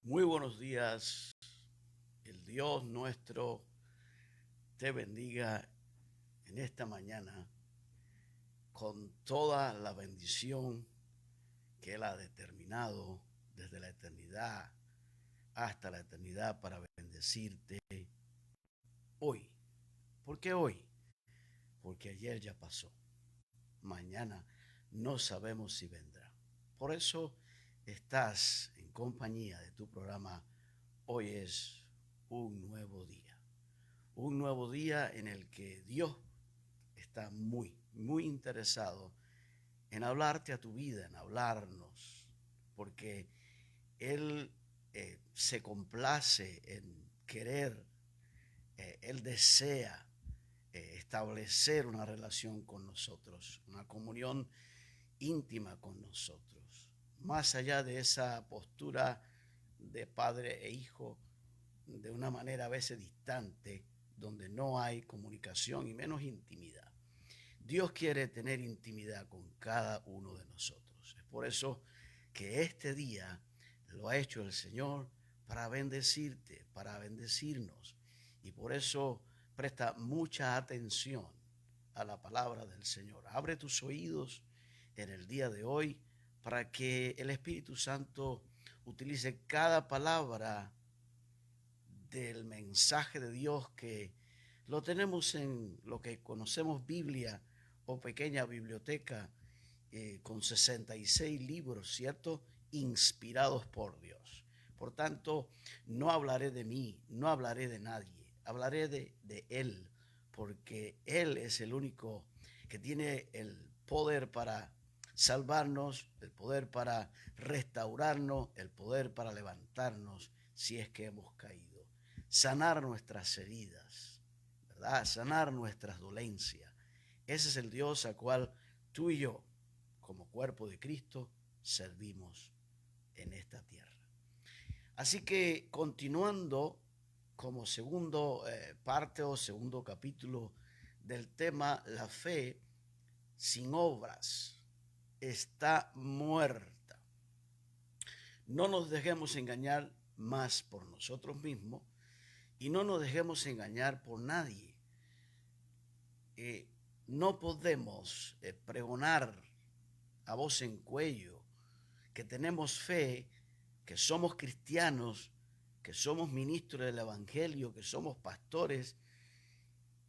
Muy buenos días. El Dios nuestro te bendiga en esta mañana con toda la bendición que Él ha determinado desde la eternidad hasta la eternidad para bendecirte hoy. ¿Por qué hoy? Porque ayer ya pasó. Mañana no sabemos si vendrá. Por eso estás en compañía de tu programa. Hoy es un nuevo día. Un nuevo día en el que Dios está muy interesado en hablarte a tu vida, en hablarnos, porque Él se complace en querer, Él desea establecer una relación con nosotros, una comunión íntima con nosotros, más allá de esa postura de padre e hijo, de una manera a veces distante, donde no hay comunicación y menos intimidad. Dios quiere tener intimidad con cada uno de nosotros. Es por eso que este día lo ha hecho el Señor para bendecirte, para bendecirnos. Y por eso presta mucha atención a la palabra del Señor. Abre tus oídos en el día de hoy para que el Espíritu Santo utilice cada palabra del mensaje de Dios que lo tenemos en lo que conocemos Biblia o pequeña biblioteca con 66 libros, ¿cierto? Inspirados por Dios. Por tanto, no hablaré de mí, no hablaré de nadie, hablaré de Él, porque Él es el único que tiene el poder para salvarnos, el poder para restaurarnos, el poder para levantarnos si es que hemos caído, sanar nuestras heridas, ¿verdad? Sanar nuestras dolencias. Ese es el Dios al cual tú y yo, como cuerpo de Cristo, servimos en esta tierra. Así que continuando como segundo parte o segundo capítulo del tema, la fe sin obras está muerta. No nos dejemos engañar más por nosotros mismos y no nos dejemos engañar por nadie. No podemos pregonar a voz en cuello que tenemos fe, que somos cristianos, que somos ministros del Evangelio, que somos pastores,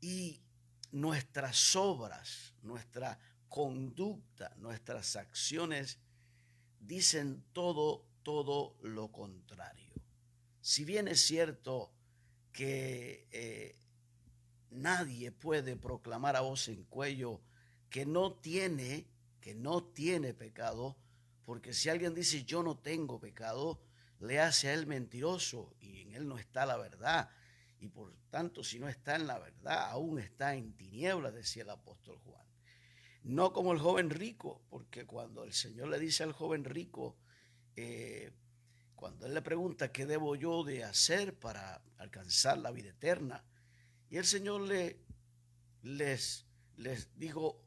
y nuestras obras, nuestra conducta, nuestras acciones dicen todo lo contrario. Si bien es cierto que nadie puede proclamar a voz en cuello que no tiene pecado, porque si alguien dice yo no tengo pecado, le hace a él mentiroso y en él no está la verdad. Y por tanto, si no está en la verdad, aún está en tinieblas, decía el apóstol Juan. No como el joven rico, porque cuando el Señor le dice al joven rico, eh, cuando él le pregunta qué debo yo de hacer para alcanzar la vida eterna, y el Señor les dijo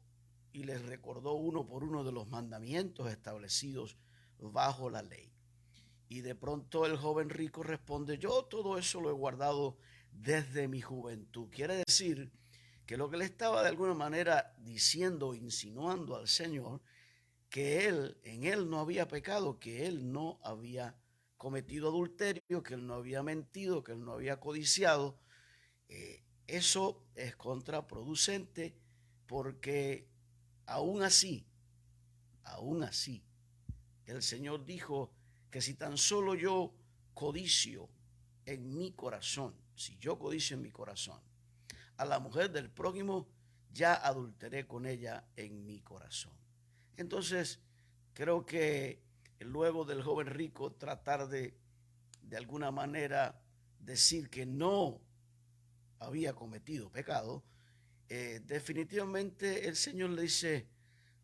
y les recordó uno por uno de los mandamientos establecidos bajo la ley. Y de pronto el joven rico responde, yo todo eso lo he guardado desde mi juventud. Quiere decir que lo que le estaba de alguna manera diciendo, insinuando al Señor, que en él no había pecado, que él no había cometido adulterio, que él no había mentido, que él no había codiciado. Eso es contraproducente porque aún así, aún así, el Señor dijo que si tan solo yo codicio en mi corazón, si yo codicio en mi corazón a la mujer del prójimo, ya adulteré con ella en mi corazón. Entonces, creo que luego del joven rico tratar de alguna manera decir que no había cometido pecado, definitivamente el Señor le dice,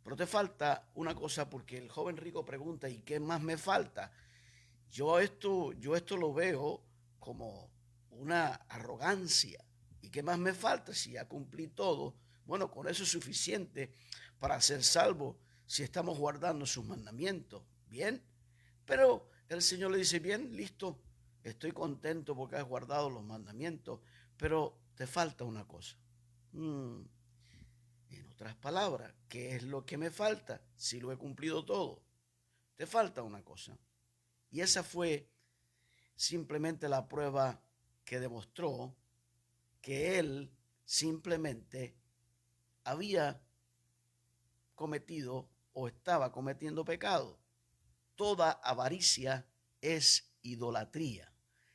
pero te falta una cosa, porque el joven rico pregunta, ¿y qué más me falta? Yo esto lo veo como una arrogancia. ¿Y qué más me falta si ya cumplí todo? Bueno, con eso es suficiente para ser salvo si estamos guardando sus mandamientos. Bien, pero el Señor le dice, bien, listo, estoy contento porque has guardado los mandamientos, pero te falta una cosa. En otras palabras, ¿qué es lo que me falta si lo he cumplido todo? Te falta una cosa. Y esa fue simplemente la prueba que demostró que él simplemente había cometido o estaba cometiendo pecado. Toda avaricia es idolatría.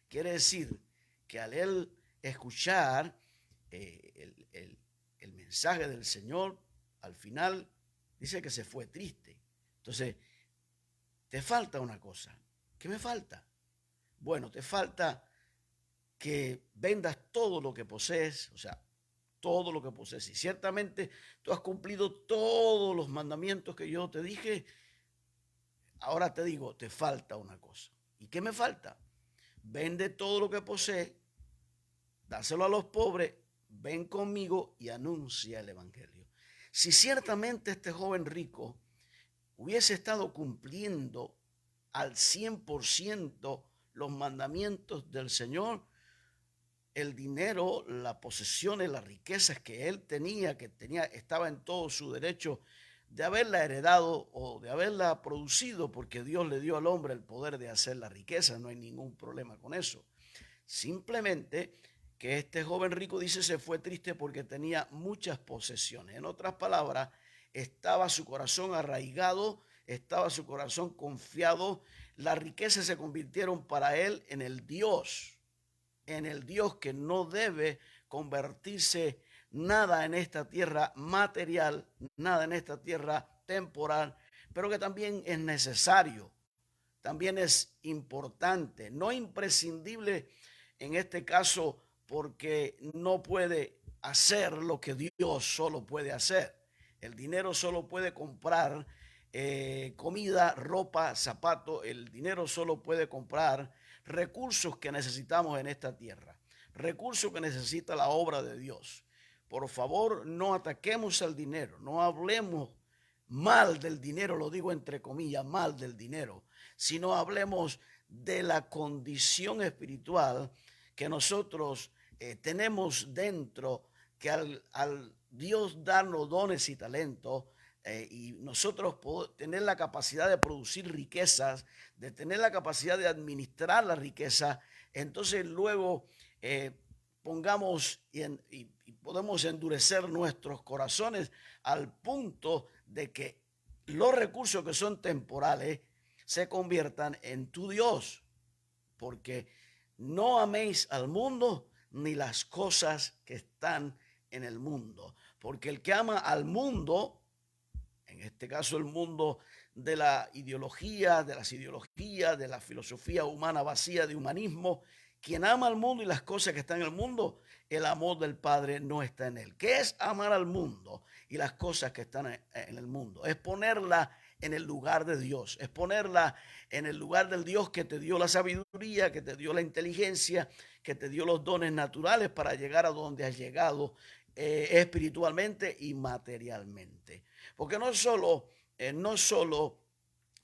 Quiere decir que al él escuchar el mensaje del Señor, al final dice que se fue triste. Entonces, te falta una cosa. ¿Qué me falta? Bueno, te falta que vendas todo lo que posees, o sea, todo lo que posees. Y ciertamente tú has cumplido todos los mandamientos que yo te dije. Ahora te digo, te falta una cosa. ¿Y qué me falta? Vende todo lo que posees, dáselo a los pobres, ven conmigo y anuncia el evangelio. Si ciertamente este joven rico hubiese estado cumpliendo al 100% los mandamientos del Señor, el dinero, las posesiones, las riquezas que él tenía, estaba en todo su derecho de haberla heredado o de haberla producido, porque Dios le dio al hombre el poder de hacer la riqueza, no hay ningún problema con eso. Simplemente que este joven rico, dice, se fue triste porque tenía muchas posesiones. En otras palabras, estaba su corazón arraigado, estaba su corazón confiado. Las riquezas se convirtieron para él en el Dios que no debe convertirse nada en esta tierra material, nada en esta tierra temporal, pero que también es necesario, también es importante, no imprescindible en este caso, porque no puede hacer lo que Dios solo puede hacer. El dinero solo puede comprar comida, ropa, zapatos. El dinero solo puede comprar recursos que necesitamos en esta tierra, recursos que necesita la obra de Dios. Por favor, no ataquemos al dinero, no hablemos mal del dinero, lo digo entre comillas, mal del dinero, sino hablemos de la condición espiritual que nosotros tenemos dentro, que al Dios darnos dones y talentos, y nosotros tener la capacidad de producir riquezas, de tener la capacidad de administrar la riqueza, entonces luego pongamos y podemos endurecer nuestros corazones al punto de que los recursos que son temporales se conviertan en tu Dios, porque no améis al mundo ni las cosas que están en el mundo, porque el que ama al mundo, en este caso el mundo de la ideología, de las ideologías, de la filosofía humana vacía, de humanismo, quien ama al mundo y las cosas que están en el mundo, el amor del Padre no está en él. ¿Qué es amar al mundo y las cosas que están en el mundo? Es ponerla en el lugar de Dios, es ponerla en el lugar del Dios que te dio la sabiduría, que te dio la inteligencia, que te dio los dones naturales para llegar a donde has llegado espiritualmente y materialmente. Porque no solo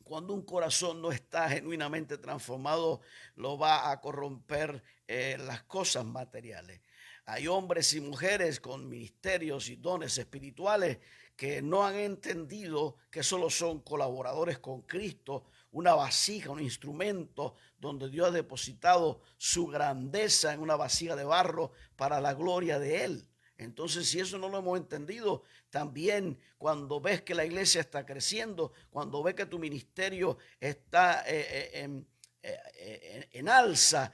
cuando un corazón no está genuinamente transformado, lo va a corromper las cosas materiales. Hay hombres y mujeres con ministerios y dones espirituales que no han entendido que solo son colaboradores con Cristo, una vasija, un instrumento donde Dios ha depositado su grandeza en una vasija de barro para la gloria de Él. Entonces, si eso no lo hemos entendido, también cuando ves que la iglesia está creciendo, cuando ves que tu ministerio está en alza,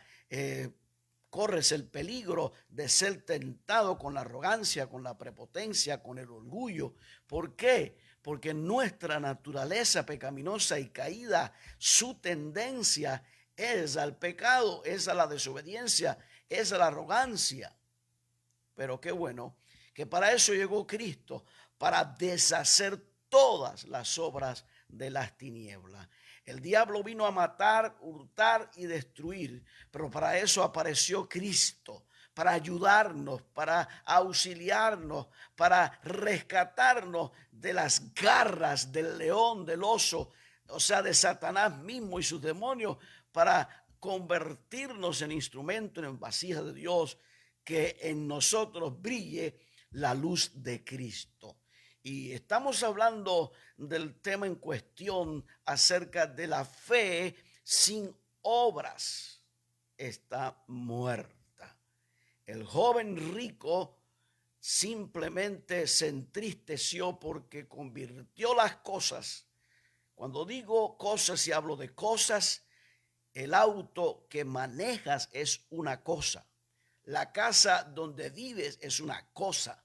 corres el peligro de ser tentado con la arrogancia, con la prepotencia, con el orgullo. ¿Por qué? Porque nuestra naturaleza pecaminosa y caída, su tendencia es al pecado, es a la desobediencia, es a la arrogancia. Pero qué bueno que para eso llegó Cristo, para deshacer todas las obras de las tinieblas. El diablo vino a matar, hurtar y destruir, pero para eso apareció Cristo, para ayudarnos, para auxiliarnos, para rescatarnos de las garras del león, del oso, o sea, de Satanás mismo y sus demonios, para convertirnos en instrumentos, en vasijas de Dios, que en nosotros brille la luz de Cristo. Y estamos hablando del tema en cuestión acerca de la fe sin obras. Está muerta. El joven rico simplemente se entristeció porque convirtió las cosas. Cuando digo cosas y hablo de cosas, el auto que manejas es una cosa. La casa donde vives es una cosa.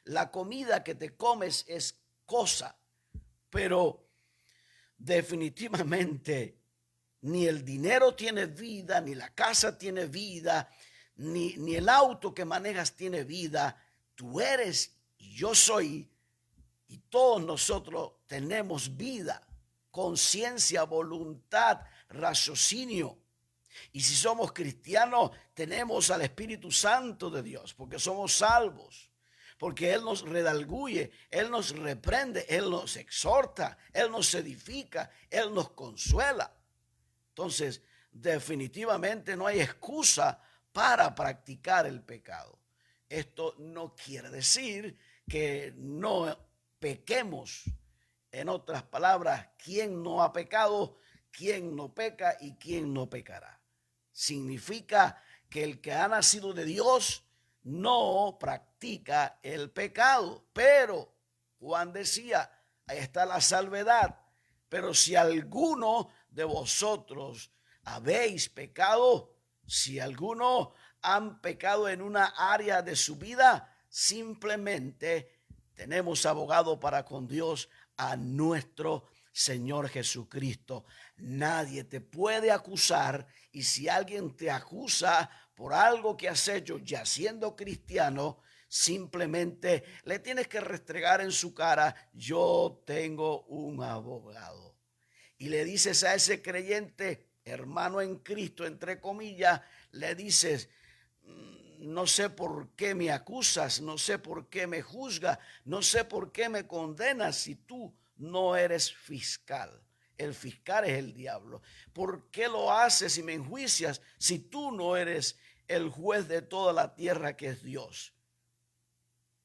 La comida que te comes es cosa. Pero definitivamente ni el dinero tiene vida, ni la casa tiene vida, ni el auto que manejas tiene vida. Tú eres y yo soy, y todos nosotros tenemos vida, conciencia, voluntad, raciocinio. Y si somos cristianos, tenemos al Espíritu Santo de Dios, porque somos salvos, porque Él nos redarguye, Él nos reprende, Él nos exhorta, Él nos edifica, Él nos consuela. Entonces, definitivamente no hay excusa para practicar el pecado. Esto no quiere decir que no pequemos. En otras palabras, ¿quién no ha pecado? ¿Quién no peca y quién no pecará? Significa que el que ha nacido de Dios no practica el pecado. Pero Juan decía, ahí está la salvedad. Pero si alguno de vosotros habéis pecado, si alguno han pecado en una área de su vida, simplemente tenemos abogado para con Dios, a nuestro Señor Jesucristo. Nadie te puede acusar, y si alguien te acusa por algo que has hecho ya siendo cristiano, simplemente le tienes que restregar en su cara: yo tengo un abogado. Y le dices a ese creyente, hermano en Cristo, entre comillas, le dices: no sé por qué me acusas, no sé por qué me juzgas, no sé por qué me condenas si tú no eres fiscal. El fiscal es el diablo. ¿Por qué lo haces y me enjuicias si tú no eres el juez de toda la tierra, que es Dios?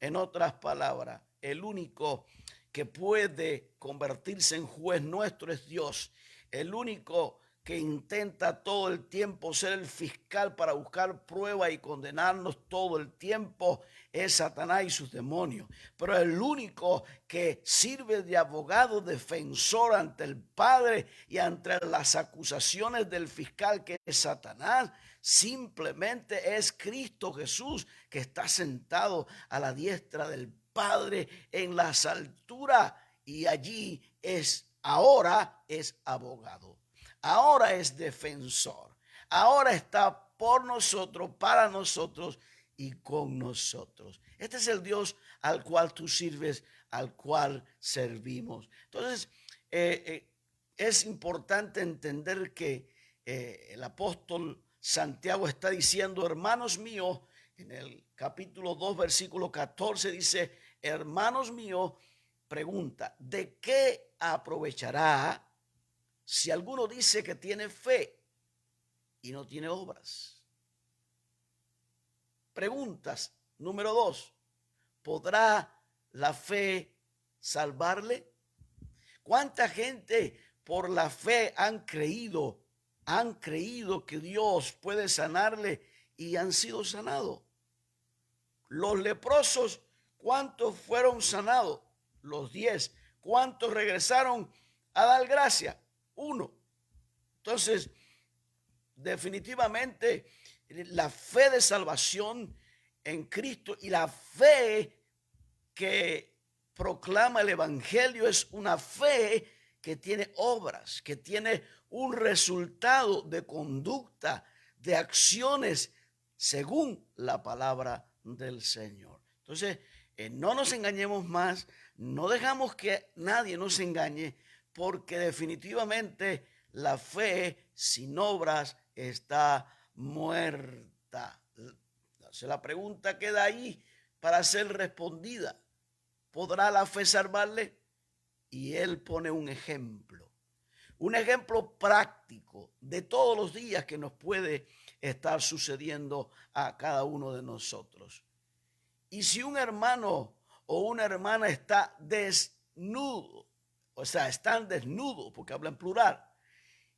En otras palabras, el único que puede convertirse en juez nuestro es Dios. El único que intenta todo el tiempo ser el fiscal para buscar prueba y condenarnos todo el tiempo es Satanás y sus demonios. Pero el único que sirve de abogado defensor ante el Padre y ante las acusaciones del fiscal, que es Satanás, simplemente es Cristo Jesús, que está sentado a la diestra del Padre en las alturas, y allí ahora es abogado. Ahora es defensor. Ahora está por nosotros, para nosotros y con nosotros. Este es el Dios al cual tú sirves, al cual servimos. Entonces, es importante entender que el apóstol Santiago está diciendo: hermanos míos, en el capítulo 2, versículo 14, dice: hermanos míos, pregunta, ¿de qué aprovechará si alguno dice que tiene fe y no tiene obras? Preguntas. Número 2, ¿podrá la fe salvarle? ¿Cuánta gente por la fe han creído que Dios puede sanarle y han sido sanados? Los leprosos, ¿cuántos fueron sanados? Los 10. ¿Cuántos regresaron a dar gracia? 1. Entonces, definitivamente, la fe de salvación en Cristo y la fe que proclama el Evangelio es una fe que tiene obras, que tiene un resultado de conducta, de acciones según la palabra del Señor. Entonces, no nos engañemos más, no dejamos que nadie nos engañe, porque definitivamente la fe sin obras está muerta. Entonces, la pregunta queda ahí para ser respondida: ¿podrá la fe salvarle? Y él pone un ejemplo. Un ejemplo práctico de todos los días que nos puede estar sucediendo a cada uno de nosotros. Y si un hermano o una hermana está desnudo, o sea, están desnudos, porque habla en plural,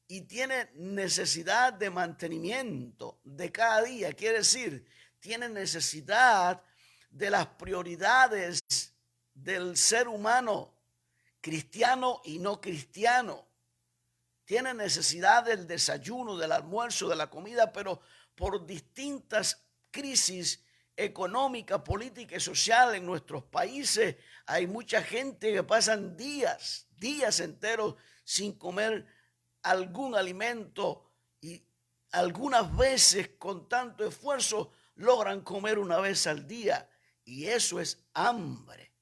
y tiene necesidad de mantenimiento de cada día, quiere decir, tiene necesidad de las prioridades del ser humano, cristiano y no cristiano. Tiene necesidad del desayuno, del almuerzo, de la comida, pero por distintas crisis económica, política y social en nuestros países hay mucha gente que pasan días enteros sin comer algún alimento, y algunas veces con tanto esfuerzo logran comer una vez al día, y eso es hambre.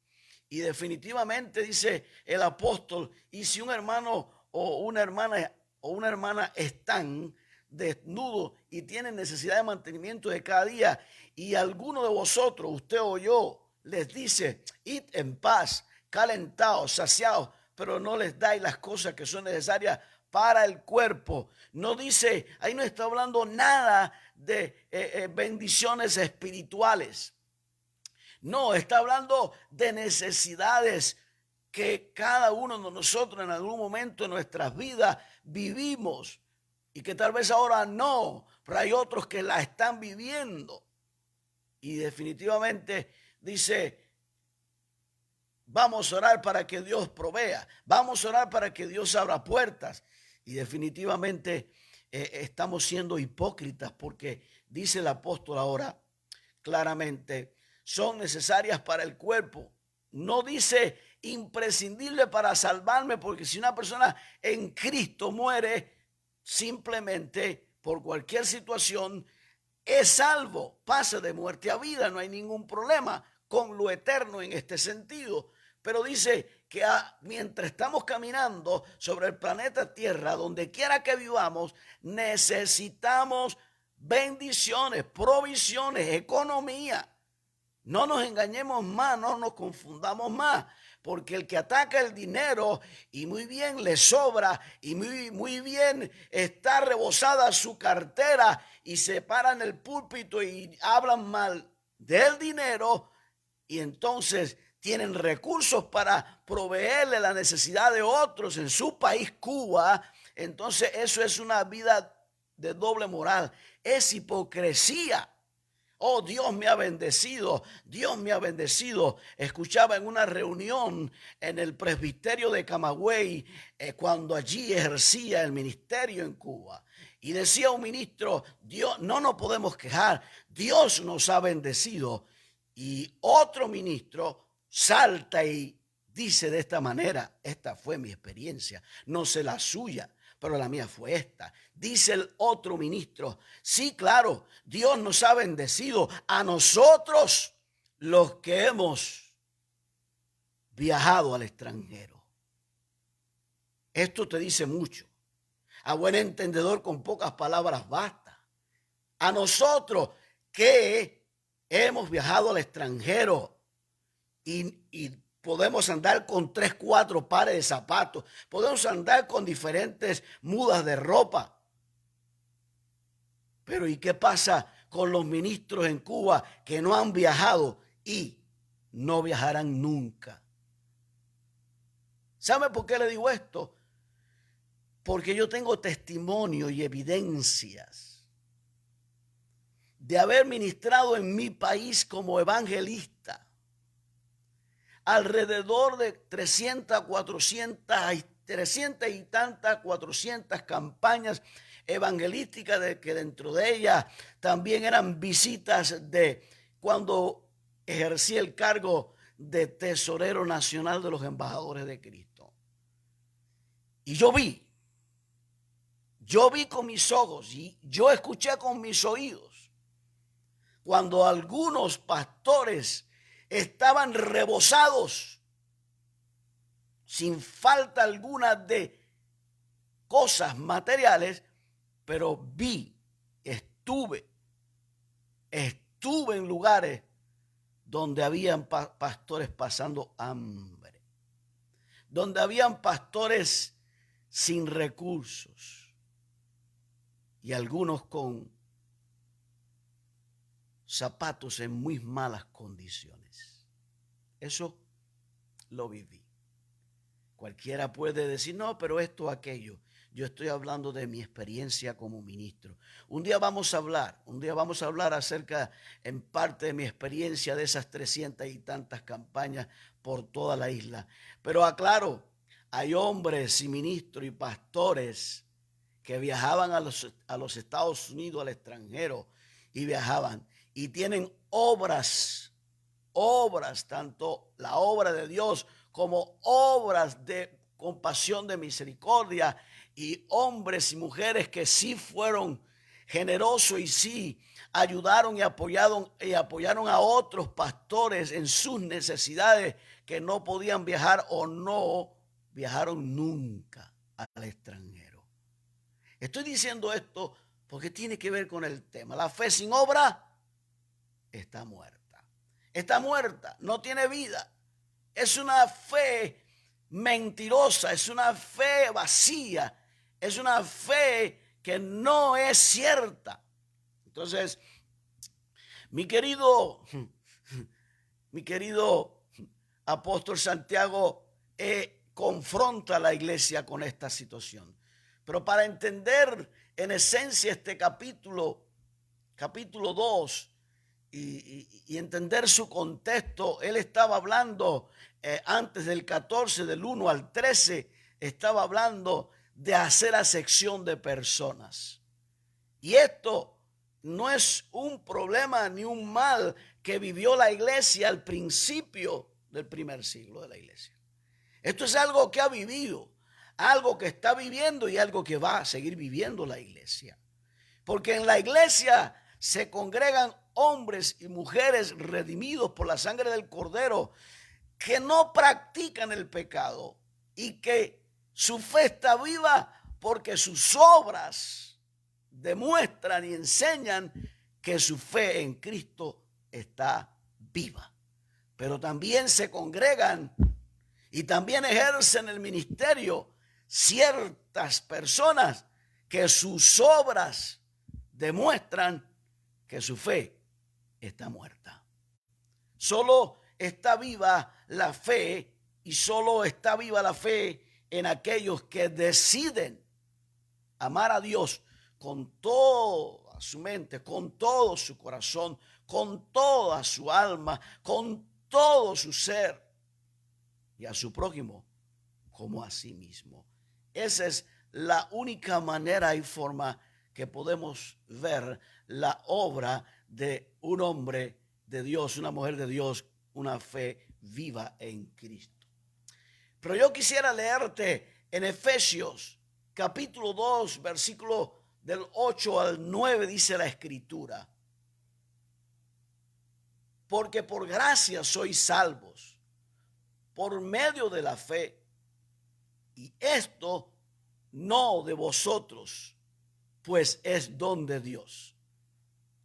Y definitivamente dice el apóstol, y si un hermano o una hermana están desnudos y tienen necesidad de mantenimiento de cada día, y alguno de vosotros, usted o yo, les dice, id en paz, calentados, saciados, pero no les dais las cosas que son necesarias para el cuerpo. No dice, ahí no está hablando nada de bendiciones espirituales. No, está hablando de necesidades que cada uno de nosotros en algún momento de nuestras vidas vivimos, y que tal vez ahora no, pero hay otros que la están viviendo. Y definitivamente dice, vamos a orar para que Dios provea, vamos a orar para que Dios abra puertas. Y definitivamente estamos siendo hipócritas, porque dice el apóstol ahora claramente, son necesarias para el cuerpo. No dice imprescindible para salvarme, porque si una persona en Cristo muere simplemente por cualquier situación, es salvo, pasa de muerte a vida, no hay ningún problema con lo eterno en este sentido. Pero dice que mientras estamos caminando sobre el planeta Tierra, donde quiera que vivamos, necesitamos bendiciones, provisiones, economía. No nos engañemos más, no nos confundamos más, porque el que ataca el dinero y muy bien le sobra y muy bien está rebosada su cartera, y se paran en el púlpito y hablan mal del dinero, y entonces tienen recursos para proveerle la necesidad de otros en su país, Cuba. Entonces eso es una vida de doble moral, es hipocresía. Oh, Dios me ha bendecido, Dios me ha bendecido. Escuchaba en una reunión en el presbiterio de Camagüey, cuando allí ejercía el ministerio en Cuba. Y decía un ministro, Dios, no nos podemos quejar, Dios nos ha bendecido. Y otro ministro salta y dice de esta manera, esta fue mi experiencia, no sé la suya, pero la mía fue esta. Dice el otro ministro, sí, claro, Dios nos ha bendecido a nosotros los que hemos viajado al extranjero. Esto te dice mucho. A buen entendedor, con pocas palabras basta. A nosotros que hemos viajado al extranjero y podemos andar con 3, 4 pares de zapatos, podemos andar con diferentes mudas de ropa. Pero ¿y qué pasa con los ministros en Cuba que no han viajado y no viajarán nunca? ¿Sabe por qué le digo esto? Porque yo tengo testimonio y evidencias de haber ministrado en mi país como evangelista alrededor de 300 y tantas, 400 campañas evangelísticas, de que dentro de ellas también eran visitas de cuando ejercí el cargo de tesorero nacional de los embajadores de Cristo. Y yo vi con mis ojos y yo escuché con mis oídos cuando algunos pastores estaban rebosados, sin falta alguna de cosas materiales, pero estuve en lugares donde habían pastores pasando hambre, donde habían pastores sin recursos y algunos con zapatos en muy malas condiciones. Eso lo viví. Cualquiera puede decir, no, pero esto o aquello. Yo estoy hablando de mi experiencia como ministro. Un día vamos a hablar acerca, en parte de mi experiencia de esas 300 y tantas campañas por toda la isla. Pero aclaro, hay hombres y ministros y pastores que viajaban a los Estados Unidos, al extranjero, y viajaban y tienen obras, tanto la obra de Dios como obras de compasión, de misericordia, y hombres y mujeres que sí fueron generosos y sí ayudaron y apoyaron a otros pastores en sus necesidades, que no podían viajar o no viajaron nunca al extranjero. Estoy diciendo esto porque tiene que ver con el tema. La fe sin obra está muerta. Está muerta, no tiene vida. Es una fe mentirosa, es una fe vacía, es una fe que no es cierta. Entonces, mi querido apóstol Santiago confronta a la iglesia con esta situación. Pero para entender en esencia este capítulo 2, y entender su contexto, él estaba hablando antes del 14, del 1 al 13, estaba hablando de hacer acepción de personas. Y esto no es un problema ni un mal que vivió la iglesia al principio del primer siglo de la iglesia. Esto es algo que ha vivido, algo que está viviendo y algo que va a seguir viviendo la iglesia. Porque en la iglesia se congregan hombres y mujeres redimidos por la sangre del Cordero, que no practican el pecado y que su fe está viva porque sus obras demuestran y enseñan que su fe en Cristo está viva. Pero también se congregan y también ejercen el ministerio ciertas personas que sus obras demuestran que su fe está muerta. Solo está viva la fe, y solo está viva la fe en aquellos que deciden amar a Dios con toda su mente, con todo su corazón, con toda su alma, con todo su ser, y a su prójimo como a sí mismo. Esa es la única manera y forma que podemos ver la obra de un hombre de Dios, una mujer de Dios, una fe viva en Cristo. Pero yo quisiera leerte en Efesios capítulo 2, versículo del 8 al 9, dice la Escritura: porque por gracia sois salvos, por medio de la fe, y esto no de vosotros, pues es don de Dios.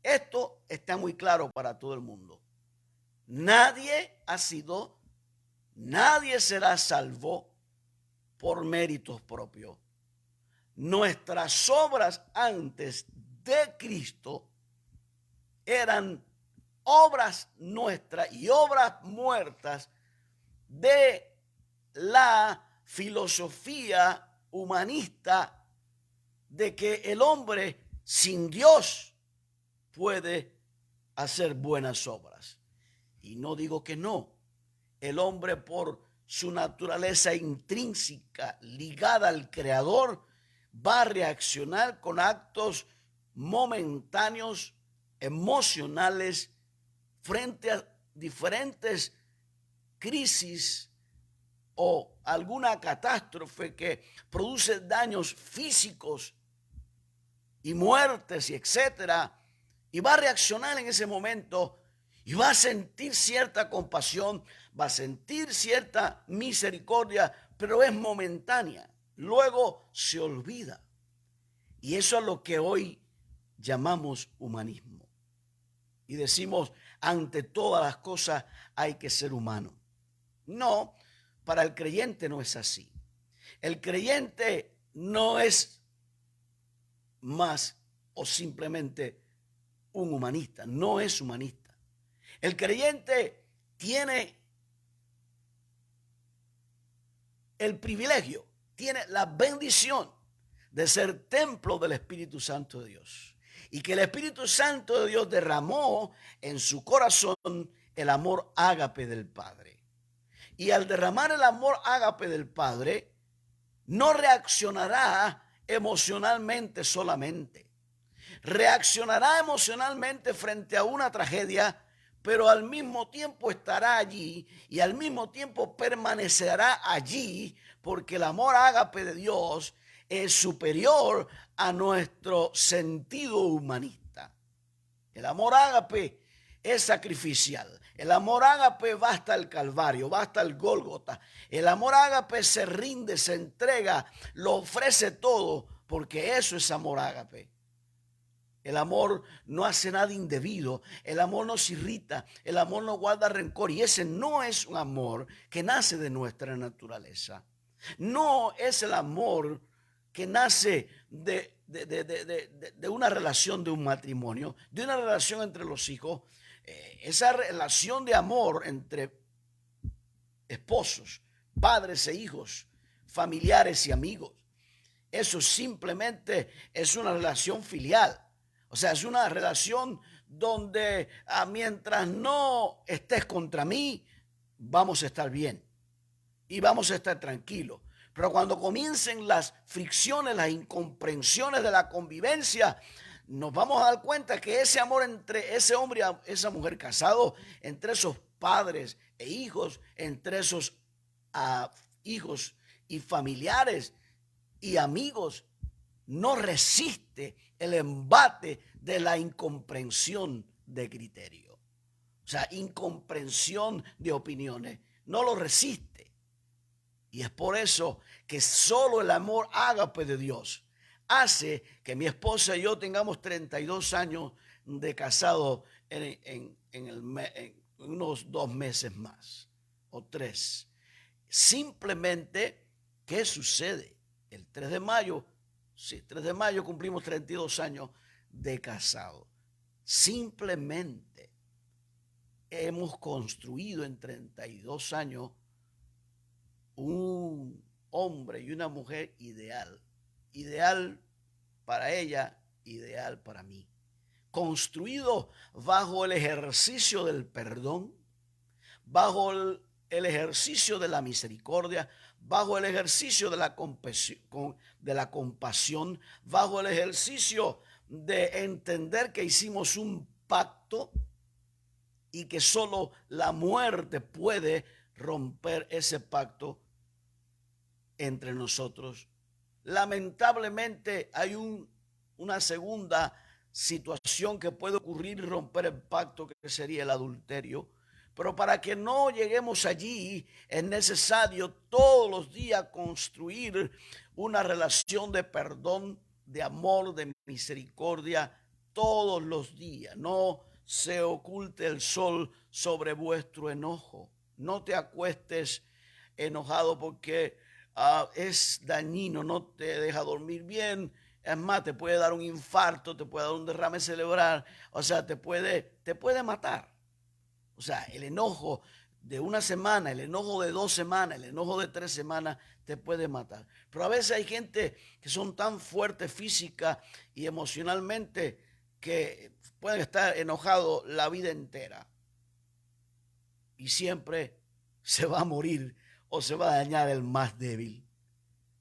Esto está muy claro para todo el mundo. Nadie será salvo por méritos propios. Nuestras obras antes de Cristo eran obras nuestras y obras muertas de la filosofía humanista de que el hombre sin Dios puede hacer buenas obras. Y no digo que no. El hombre, por su naturaleza intrínseca ligada al Creador, va a reaccionar con actos momentáneos, emocionales, frente a diferentes crisis o alguna catástrofe que produce daños físicos y muertes y etcétera, y va a reaccionar en ese momento y va a sentir cierta compasión, va a sentir cierta misericordia, pero es momentánea, luego se olvida. Y eso es lo que hoy llamamos humanismo. Y decimos, ante todas las cosas hay que ser humano. No, para el creyente no es así. El creyente no es más o simplemente un humanista, no es humanista. El creyente tiene el privilegio, tiene la bendición de ser templo del Espíritu Santo de Dios. Y que el Espíritu Santo de Dios derramó en su corazón el amor ágape del Padre. Y al derramar el amor ágape del Padre, no reaccionará emocionalmente solamente. Reaccionará emocionalmente frente a una tragedia, pero al mismo tiempo estará allí y al mismo tiempo permanecerá allí, porque el amor ágape de Dios es superior a nuestro sentido humanista. El amor ágape es sacrificial. El amor ágape va hasta el Calvario, va hasta el Gólgota. El amor ágape se rinde, se entrega, lo ofrece todo, porque eso es amor ágape. El amor no hace nada indebido, el amor no se irrita, el amor no guarda rencor, y ese no es un amor que nace de nuestra naturaleza. No es el amor que nace de una relación, de un matrimonio, de una relación entre los hijos. Esa relación de amor entre esposos, padres e hijos, familiares y amigos, eso simplemente es una relación filial. O sea, es una relación donde mientras no estés contra mí, vamos a estar bien y vamos a estar tranquilos. Pero cuando comiencen las fricciones, las incomprensiones de la convivencia, nos vamos a dar cuenta que ese amor entre ese hombre y esa mujer casado, entre esos padres e hijos, entre esos hijos y familiares y amigos, no resiste el embate de la incomprensión de criterio. O sea, incomprensión de opiniones. No lo resiste. Y es por eso que solo el amor ágape de Dios hace que mi esposa y yo tengamos 32 años de casado en unos 2 meses más o 3. Simplemente, ¿qué sucede? El 3 de mayo, sí, 3 de mayo cumplimos 32 años de casado. Simplemente hemos construido en 32 años un hombre y una mujer ideal. Ideal para ella, ideal para mí. Construido bajo el ejercicio del perdón, bajo el ejercicio de la misericordia, bajo el ejercicio de la compasión, bajo el ejercicio de entender que hicimos un pacto y que solo la muerte puede romper ese pacto entre nosotros. Lamentablemente hay una segunda situación que puede ocurrir y romper el pacto, que sería el adulterio. Pero para que no lleguemos allí, es necesario todos los días construir una relación de perdón, de amor, de misericordia, todos los días. No se oculte el sol sobre vuestro enojo. No te acuestes enojado porque es dañino, no te deja dormir bien. Es más, te puede dar un infarto, te puede dar un derrame cerebral, o sea, te puede matar. O sea, el enojo de una semana, el enojo de 2 semanas, el enojo de 3 semanas te puede matar. Pero a veces hay gente que son tan fuertes física y emocionalmente que pueden estar enojados la vida entera y siempre se va a morir o se va a dañar el más débil.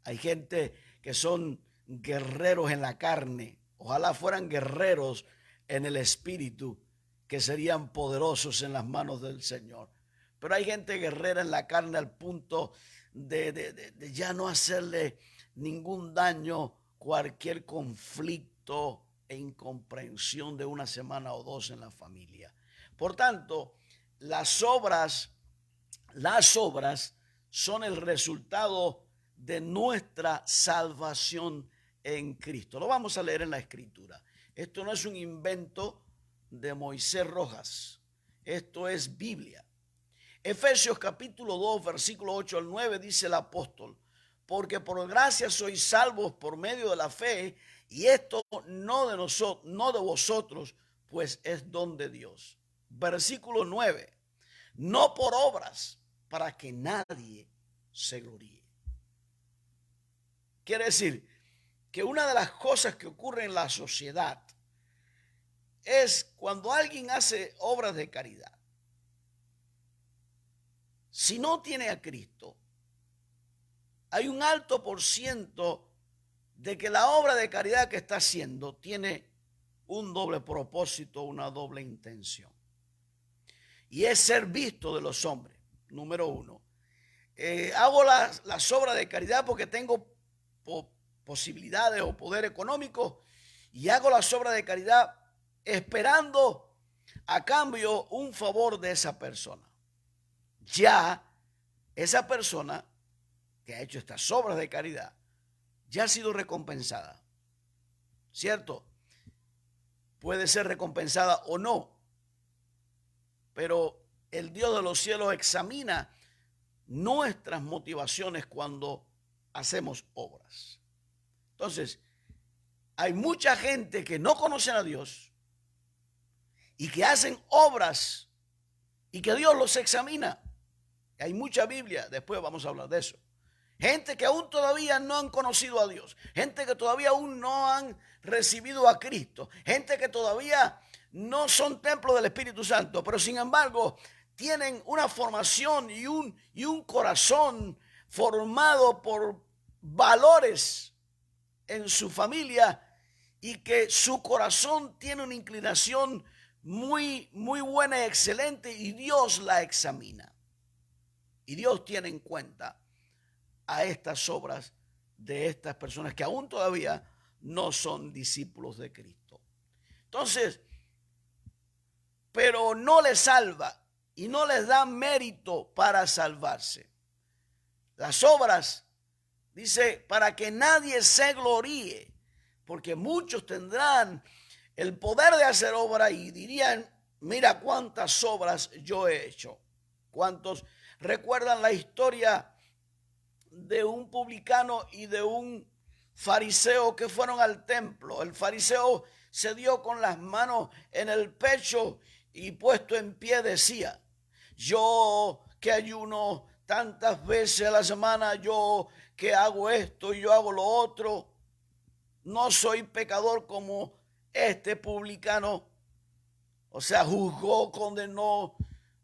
Hay gente que son guerreros en la carne, ojalá fueran guerreros en el espíritu, que serían poderosos en las manos del Señor. Pero hay gente guerrera en la carne al punto de ya no hacerle ningún daño cualquier conflicto e incomprensión de una semana o 2 en la familia. Por tanto, las obras son el resultado de nuestra salvación en Cristo. Lo vamos a leer en la Escritura. Esto no es un invento de Moisés Rojas. Esto es Biblia. Efesios capítulo 2, versículo 8 al 9 dice el apóstol: porque por gracia sois salvos por medio de la fe, y esto no de nosotros, no de vosotros, pues es don de Dios. Versículo 9. No por obras, para que nadie se gloríe. Quiere decir que una de las cosas que ocurre en la sociedad es cuando alguien hace obras de caridad. Si no tiene a Cristo, hay un alto por ciento de que la obra de caridad que está haciendo tiene un doble propósito, una doble intención. Y es ser visto de los hombres, número uno. Hago las obras de caridad porque tengo posibilidades o poder económico, y hago las obras de caridad esperando a cambio un favor de esa persona. Ya esa persona que ha hecho estas obras de caridad ya ha sido recompensada, ¿cierto? Puede ser recompensada o no, pero el Dios de los cielos examina nuestras motivaciones cuando hacemos obras. Entonces, hay mucha gente que no conocen a Dios y que hacen obras y que Dios los examina. Hay mucha Biblia, después vamos a hablar de eso. Gente que aún todavía no han conocido a Dios, gente que todavía aún no han recibido a Cristo, gente que todavía no son templo del Espíritu Santo, pero sin embargo tienen una formación y un corazón formado por valores en su familia, y que su corazón tiene una inclinación muy buena y excelente, y Dios la examina. Y Dios tiene en cuenta a estas obras de estas personas que aún todavía no son discípulos de Cristo. Entonces, pero no les salva y no les da mérito para salvarse. Las obras, dice, para que nadie se gloríe, porque muchos tendrán el poder de hacer obra y dirían, mira cuántas obras yo he hecho. ¿Cuántos recuerdan la historia de un publicano y de un fariseo que fueron al templo? El fariseo se dio con las manos en el pecho y puesto en pie decía, yo que ayuno tantas veces a la semana, yo que hago esto y yo hago lo otro, no soy pecador como este publicano. O sea, juzgó, condenó,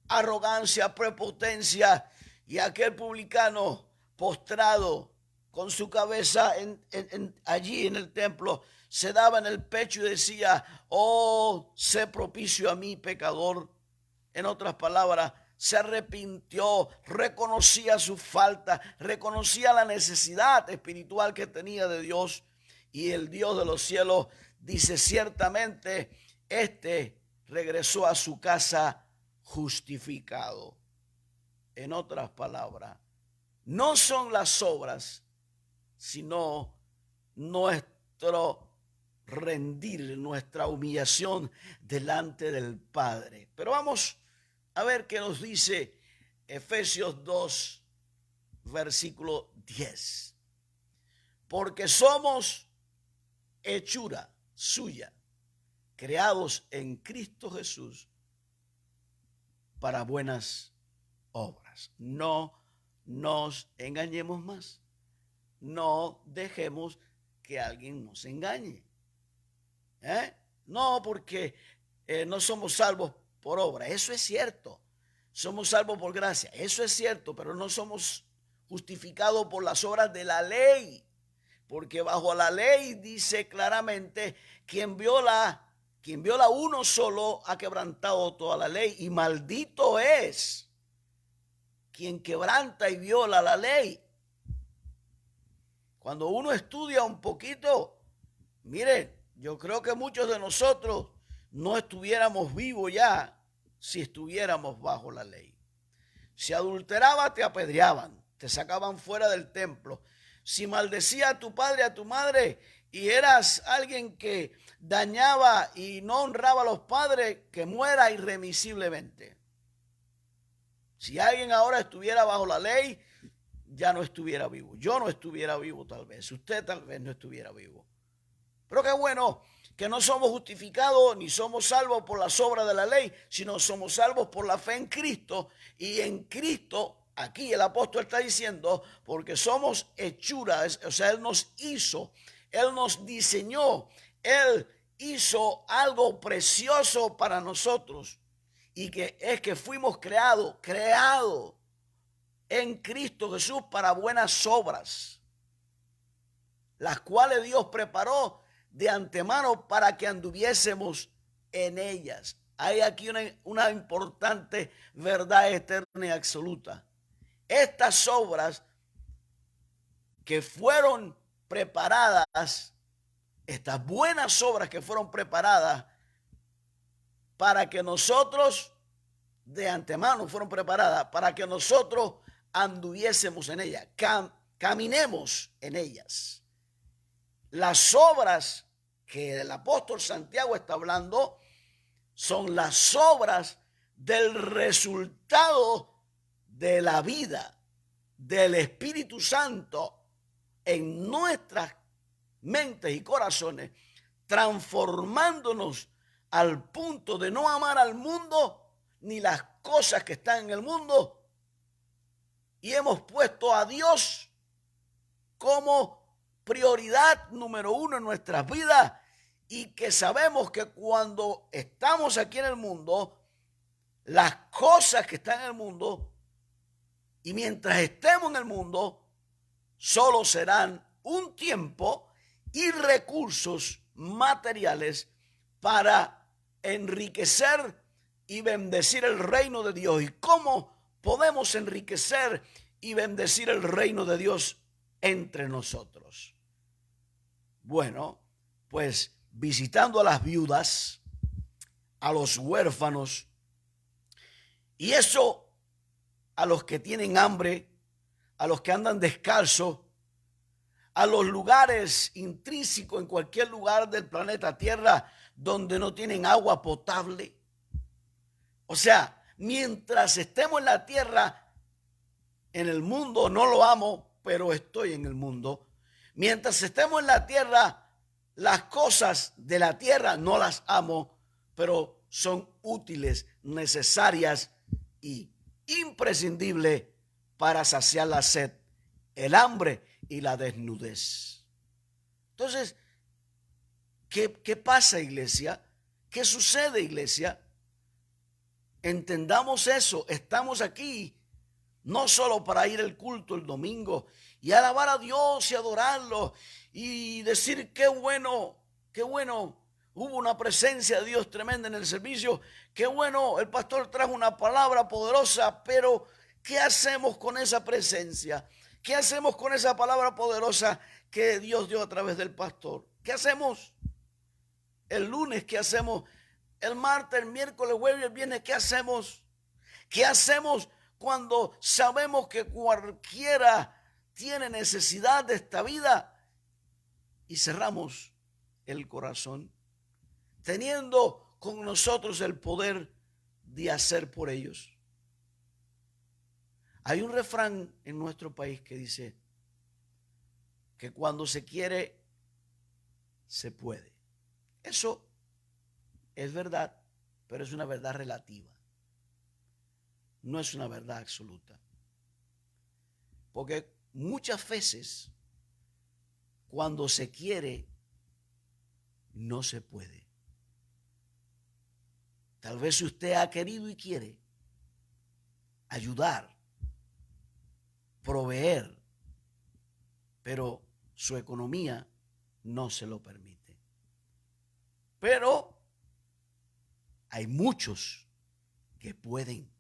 arrogancia, prepotencia, y aquel publicano postrado con su cabeza allí en el templo se daba en el pecho y decía, oh, sé propicio a mí, pecador. En otras palabras, se arrepintió, reconocía su falta, reconocía la necesidad espiritual que tenía de Dios, y el Dios de los cielos dice, ciertamente este regresó a su casa justificado. En otras palabras, no son las obras, sino nuestro rendir, nuestra humillación delante del Padre. Pero vamos a ver qué nos dice Efesios 2, versículo 10. Porque somos hechura suya, creados en Cristo Jesús para buenas obras. No nos engañemos más. No dejemos que alguien nos engañe. No, porque no somos salvos por obra. Eso es cierto. Somos salvos por gracia. Eso es cierto, pero no somos justificados por las obras de la ley. Porque bajo la ley dice claramente, quien viola uno solo ha quebrantado toda la ley, y maldito es quien quebranta y viola la ley. Cuando uno estudia un poquito, miren, yo creo que muchos de nosotros no estuviéramos vivos ya si estuviéramos bajo la ley. Si adulterabas, te apedreaban, te sacaban fuera del templo. Si maldecías a tu padre, a tu madre, y eras alguien que dañaba y no honraba a los padres, que muera irremisiblemente. Si alguien ahora estuviera bajo la ley, ya no estuviera vivo. Yo no estuviera vivo tal vez. Usted tal vez no estuviera vivo. Pero qué bueno que no somos justificados ni somos salvos por las obras de la ley, sino somos salvos por la fe en Cristo. Y en Cristo, aquí el apóstol está diciendo, porque somos hechuras, o sea, Él nos hizo, Él nos diseñó, Él hizo algo precioso para nosotros. Y que es que fuimos creados en Cristo Jesús para buenas obras, las cuales Dios preparó de antemano para que anduviésemos en ellas. Hay aquí una importante verdad eterna y absoluta. Estas obras que fueron preparadas, estas buenas obras que fueron preparadas para que nosotros, de antemano fueron preparadas, para que nosotros anduviésemos en ellas, caminemos en ellas. Las obras que el apóstol Santiago está hablando son las obras del resultado de la vida del Espíritu Santo en nuestras mentes y corazones, transformándonos al punto de no amar al mundo ni las cosas que están en el mundo, y hemos puesto a Dios como prioridad número uno en nuestras vidas, y que sabemos que cuando estamos aquí en el mundo, las cosas que están en el mundo, y mientras estemos en el mundo, solo serán un tiempo y recursos materiales para enriquecer y bendecir el reino de Dios. ¿Y cómo podemos enriquecer y bendecir el reino de Dios entre nosotros? Bueno, pues visitando a las viudas, a los huérfanos, y eso a los que tienen hambre, a los que andan descalzos, a los lugares intrínsecos en cualquier lugar del planeta Tierra donde no tienen agua potable. O sea, mientras estemos en la tierra, en el mundo no lo amo, pero estoy en el mundo. Mientras estemos en la tierra, las cosas de la tierra no las amo, pero son útiles, necesarias y imprescindibles para saciar la sed, el hambre y la desnudez. Entonces, ¿qué pasa, iglesia? ¿Qué sucede, iglesia? Entendamos eso. Estamos aquí no solo para ir al culto el domingo y alabar a Dios y adorarlo y decir qué bueno, hubo una presencia de Dios tremenda en el servicio, qué bueno, el pastor trajo una palabra poderosa, pero ¿qué hacemos con esa presencia? ¿Qué hacemos con esa palabra poderosa que Dios dio a través del pastor? ¿Qué hacemos el lunes? ¿Qué hacemos el martes, el miércoles, el jueves, el viernes? ¿Qué hacemos? ¿Qué hacemos cuando sabemos que cualquiera tiene necesidad de esta vida y cerramos el corazón, teniendo con nosotros el poder de hacer por ellos? Hay un refrán en nuestro país que dice que cuando se quiere, se puede. Eso es verdad, pero es una verdad relativa. No es una verdad absoluta. Porque muchas veces, cuando se quiere, no se puede. Tal vez usted ha querido y quiere ayudar, proveer, pero su economía no se lo permite. Pero hay muchos que pueden,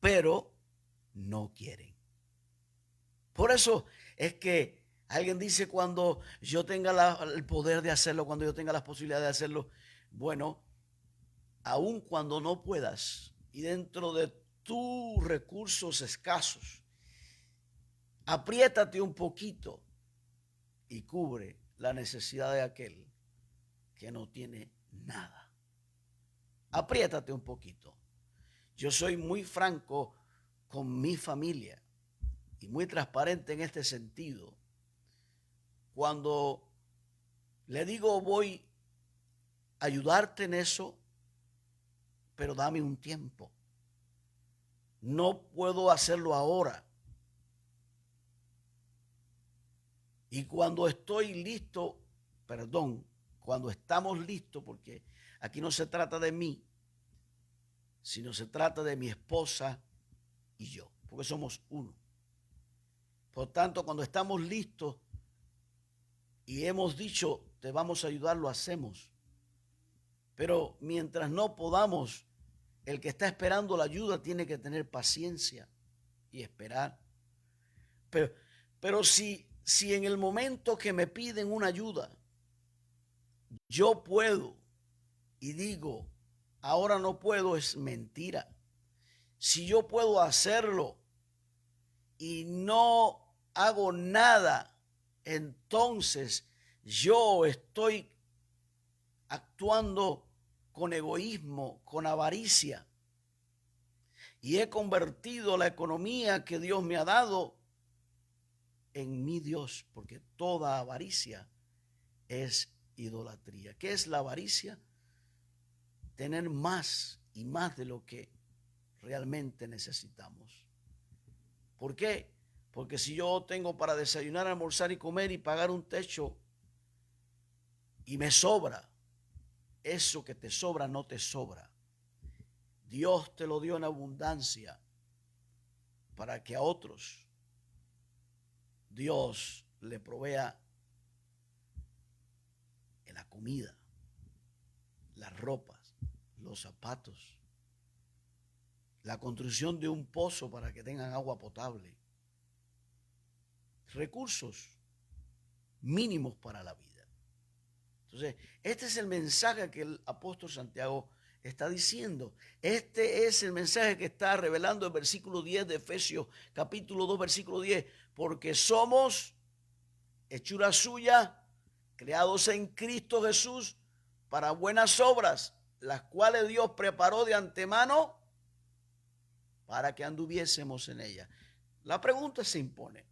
pero no quieren. Por eso es que alguien dice, cuando yo tenga el poder de hacerlo, cuando yo tenga las posibilidades de hacerlo, bueno, aun cuando no puedas y dentro de tus recursos escasos, apriétate un poquito y cubre la necesidad de aquel que no tiene nada. Apriétate un poquito. Yo soy muy franco con mi familia y muy transparente en este sentido. Cuando le digo voy a ayudarte en eso, pero dame un tiempo. No puedo hacerlo ahora. Y cuando estoy listo, cuando estamos listos, porque aquí no se trata de mí, sino se trata de mi esposa y yo, porque somos uno. Por tanto, cuando estamos listos y hemos dicho, te vamos a ayudar, lo hacemos. Pero mientras no podamos, el que está esperando la ayuda tiene que tener paciencia y esperar. Pero si en el momento que me piden una ayuda, yo puedo y digo, ahora no puedo, es mentira. Si yo puedo hacerlo y no hago nada, entonces yo estoy actuando con egoísmo, con avaricia. Y he convertido la economía que Dios me ha dado en mi Dios, porque toda avaricia es idolatría. ¿Qué es la avaricia? Tener más y más de lo que realmente necesitamos. ¿Por qué? Porque si yo tengo para desayunar, almorzar y comer y pagar un techo y me sobra, eso que te sobra no te sobra. Dios te lo dio en abundancia para que a otros Dios le provea en la comida, las ropas, los zapatos, la construcción de un pozo para que tengan agua potable, recursos mínimos para la vida. Entonces, este es el mensaje que el apóstol Santiago está diciendo. Este es el mensaje que está revelando el versículo 10 de Efesios, capítulo 2, versículo 10. Porque somos hechura suya, creados en Cristo Jesús para buenas obras, las cuales Dios preparó de antemano para que anduviésemos en ellas. La pregunta se impone.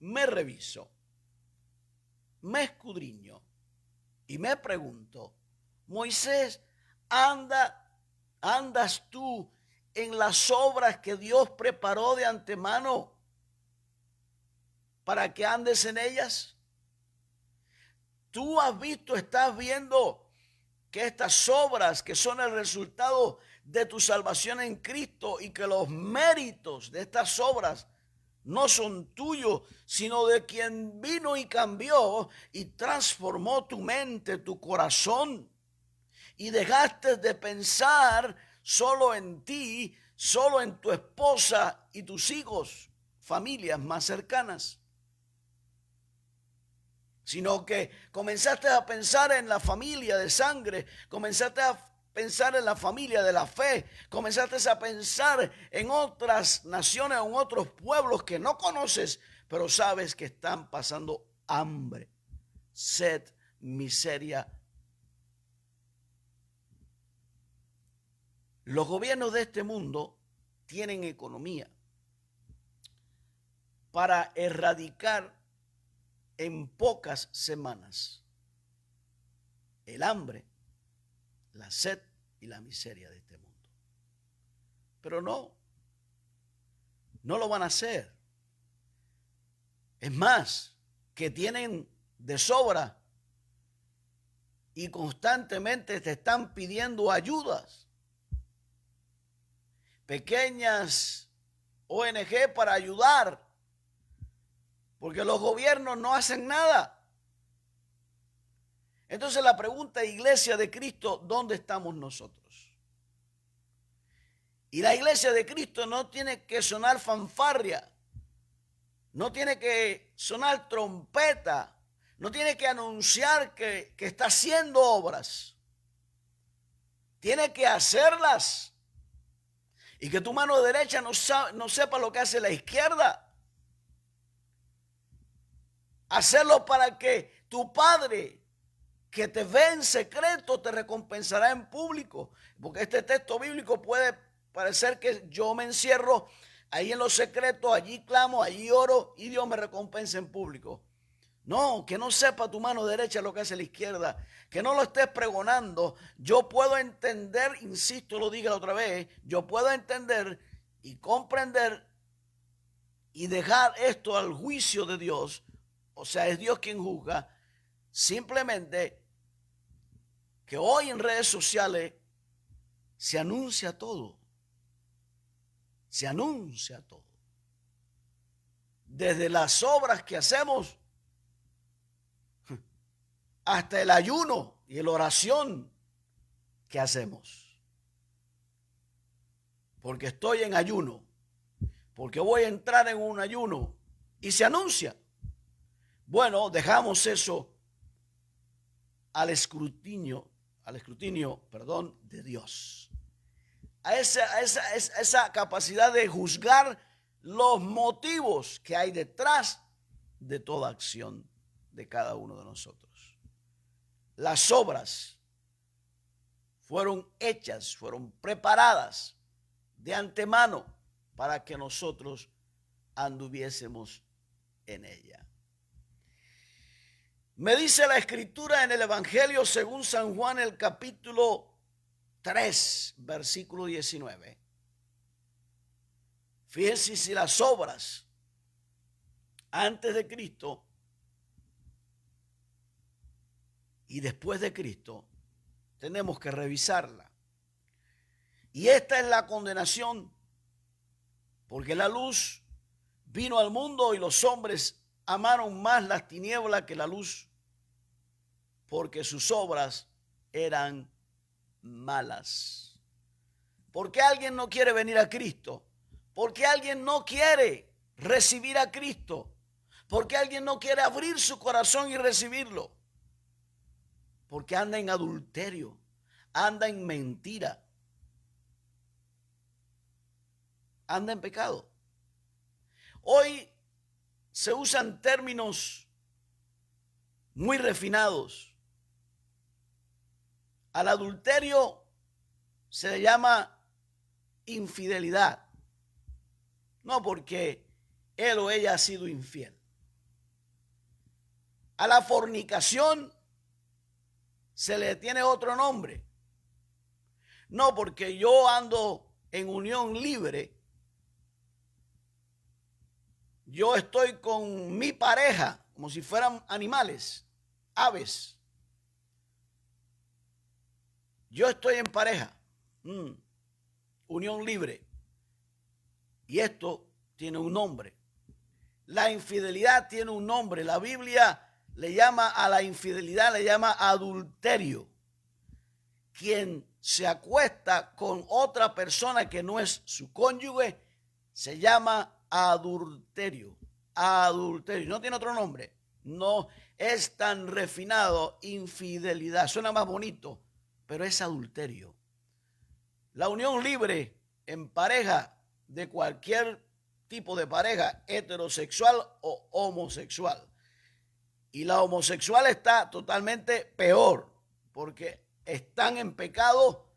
Me reviso, me escudriño y me pregunto, Moisés, ¿andas tú en las obras que Dios preparó de antemano para que andes en ellas? Tú has visto, estás viendo que estas obras que son el resultado de tu salvación en Cristo y que los méritos de estas obras no son tuyos, sino de quien vino y cambió y transformó tu mente, tu corazón, y dejaste de pensar solo en ti, solo en tu esposa y tus hijos, familias más cercanas, sino que comenzaste a pensar en la familia de sangre, comenzaste a pensar en la familia de la fe, comenzaste a pensar en otras naciones, en otros pueblos que no conoces, pero sabes que están pasando hambre, sed, miseria. Los gobiernos de este mundo tienen economía para erradicar en pocas semanas el hambre, la sed y la miseria de este mundo. Pero no lo van a hacer. Es más, que tienen de sobra y constantemente te están pidiendo ayudas. Pequeñas ONG para ayudar, porque los gobiernos no hacen nada. Entonces la pregunta, Iglesia de Cristo, ¿dónde estamos nosotros? Y la Iglesia de Cristo no tiene que sonar fanfarria, no tiene que sonar trompeta, no tiene que anunciar que está haciendo obras. Tiene que hacerlas. Y que tu mano derecha no sepa lo que hace la izquierda. Hacerlo para que tu Padre, que te ve en secreto, te recompensará en público. Porque este texto bíblico puede parecer que yo me encierro ahí en lo secreto, allí clamo, allí oro y Dios me recompensa en público. No, que no sepa tu mano derecha lo que hace la izquierda, que no lo estés pregonando. Yo puedo entender, insisto, lo diga otra vez, yo puedo entender y comprender y dejar esto al juicio de Dios, o sea, es Dios quien juzga, simplemente que hoy en redes sociales se anuncia todo, se anuncia todo. Desde las obras que hacemos hasta el ayuno y la oración que hacemos. Porque estoy en ayuno, porque voy a entrar en un ayuno y se anuncia. Bueno, dejamos eso al escrutinio, de Dios. A esa capacidad de juzgar los motivos que hay detrás de toda acción de cada uno de nosotros. Las obras fueron hechas, fueron preparadas de antemano para que nosotros anduviésemos en ella. Me dice la Escritura en el Evangelio según San Juan, el capítulo 3, versículo 19. Fíjense si las obras antes de Cristo y después de Cristo tenemos que revisarla. Y esta es la condenación, porque la luz vino al mundo y los hombres amaron más las tinieblas que la luz, porque sus obras eran malas. ¿Por qué alguien no quiere venir a Cristo? ¿Por qué alguien no quiere recibir a Cristo? ¿Por qué alguien no quiere abrir su corazón y recibirlo? Porque anda en adulterio, anda en mentira, anda en pecado. Hoy se usan términos muy refinados. Al adulterio se le llama infidelidad, no porque él o ella ha sido infiel. A la fornicación se le tiene otro nombre, no porque yo ando en unión libre, yo estoy con mi pareja como si fueran animales, aves. Yo estoy en pareja, unión libre. Y esto tiene un nombre. La infidelidad tiene un nombre. La Biblia le llama a la infidelidad, le llama adulterio. Quien se acuesta con otra persona que no es su cónyuge se llama adulterio. Adulterio. No tiene otro nombre. No es tan refinado. Infidelidad. Suena más bonito, pero es adulterio. La unión libre en pareja, de cualquier tipo de pareja, heterosexual o homosexual. Y la homosexual está totalmente peor, porque están en pecado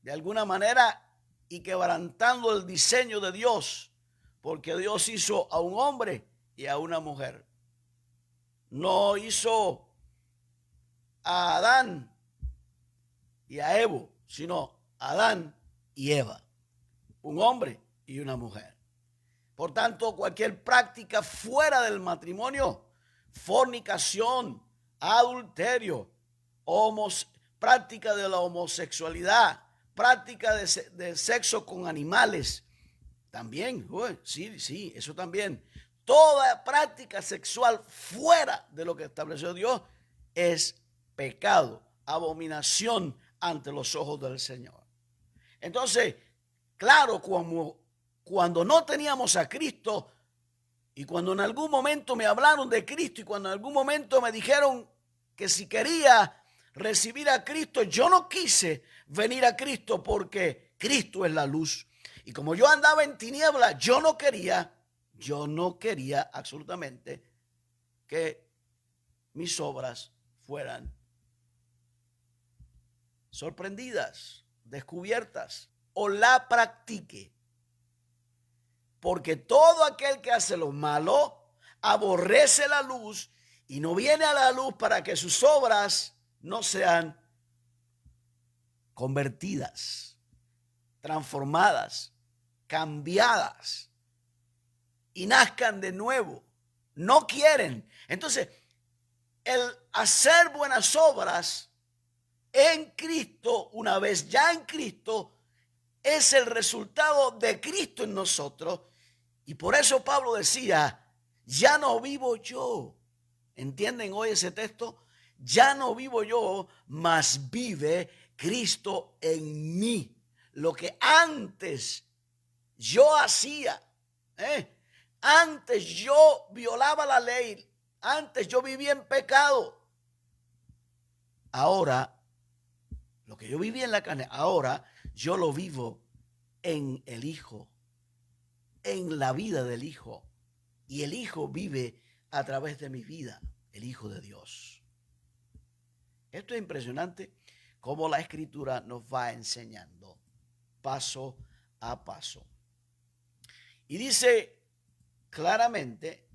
de alguna manera y quebrantando el diseño de Dios, porque Dios hizo a un hombre y a una mujer. No hizo a Adán y a Evo, sino a Adán y Eva, un hombre y una mujer. Por tanto, cualquier práctica fuera del matrimonio, fornicación, adulterio, práctica de la homosexualidad, práctica de sexo con animales, también, sí, eso también. Toda práctica sexual fuera de lo que estableció Dios es pecado, abominación ante los ojos del Señor. Entonces, claro, cuando no teníamos a Cristo y cuando en algún momento me hablaron de Cristo y cuando en algún momento me dijeron que si quería recibir a Cristo, yo no quise venir a Cristo porque Cristo es la luz. Y como yo andaba en tinieblas, yo no quería absolutamente que mis obras fueran sorprendidas, descubiertas. o la practique. Porque todo aquel que hace lo malo aborrece la luz y no viene a la luz para que sus obras no sean convertidas, transformadas, cambiadas y nazcan de nuevo. No quieren. Entonces, el hacer buenas obras en Cristo, una vez ya en Cristo, es el resultado de Cristo en nosotros. Y por eso Pablo decía, ya no vivo yo. ¿Entienden hoy ese texto? Ya no vivo yo, mas vive Cristo en mí. Lo que antes yo hacía, antes yo violaba la ley, antes yo vivía en pecado. Ahora, lo que yo vivía en la carne, ahora yo lo vivo en el Hijo, en la vida del Hijo. Y el Hijo vive a través de mi vida, el Hijo de Dios. Esto es impresionante cómo la Escritura nos va enseñando paso a paso. Y dice claramente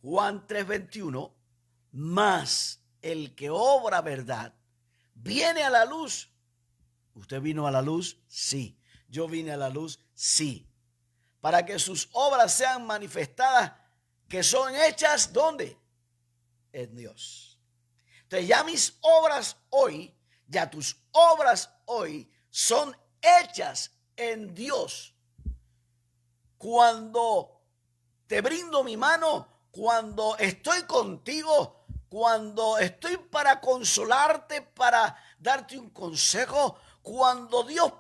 Juan 3:21, mas el que obra verdad viene a la luz. ¿Usted vino a la luz? Sí. Yo vine a la luz, sí. Para que sus obras sean manifestadas, que son hechas, ¿dónde? En Dios. Entonces ya mis obras hoy, ya tus obras hoy son hechas en Dios. Cuando te brindo mi mano, cuando estoy contigo, cuando estoy para consolarte, para darte un consejo, cuando Dios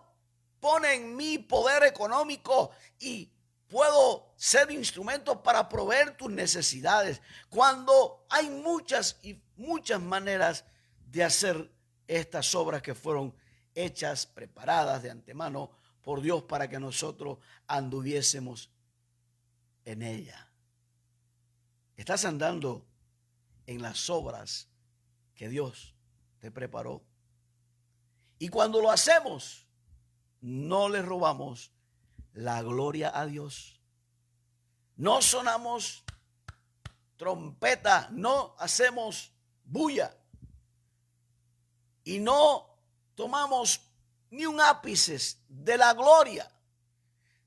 pone en mí poder económico y puedo ser instrumento para proveer tus necesidades, cuando hay muchas y muchas maneras de hacer estas obras que fueron hechas, preparadas de antemano por Dios para que nosotros anduviésemos en ella. ¿Estás andando en las obras que Dios te preparó? Y cuando lo hacemos, no le robamos la gloria a Dios. No sonamos trompeta, no hacemos bulla. Y no tomamos ni un ápice de la gloria.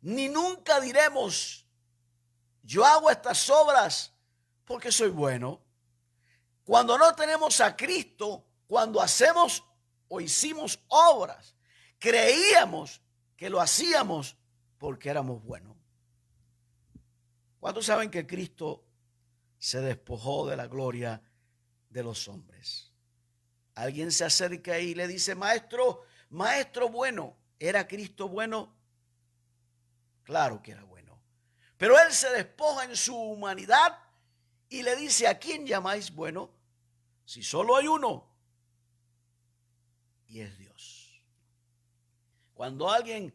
Ni nunca diremos, yo hago estas obras porque soy bueno. Cuando no tenemos a Cristo, cuando hacemos o hicimos obras, creíamos que lo hacíamos porque éramos buenos. ¿Cuántos saben que Cristo se despojó de la gloria de los hombres? Alguien se acerca y le dice, maestro bueno, ¿era Cristo bueno? Claro que era bueno. Pero él se despoja en su humanidad y le dice, ¿a quién llamáis bueno? Si solo hay uno, y es Dios. Cuando alguien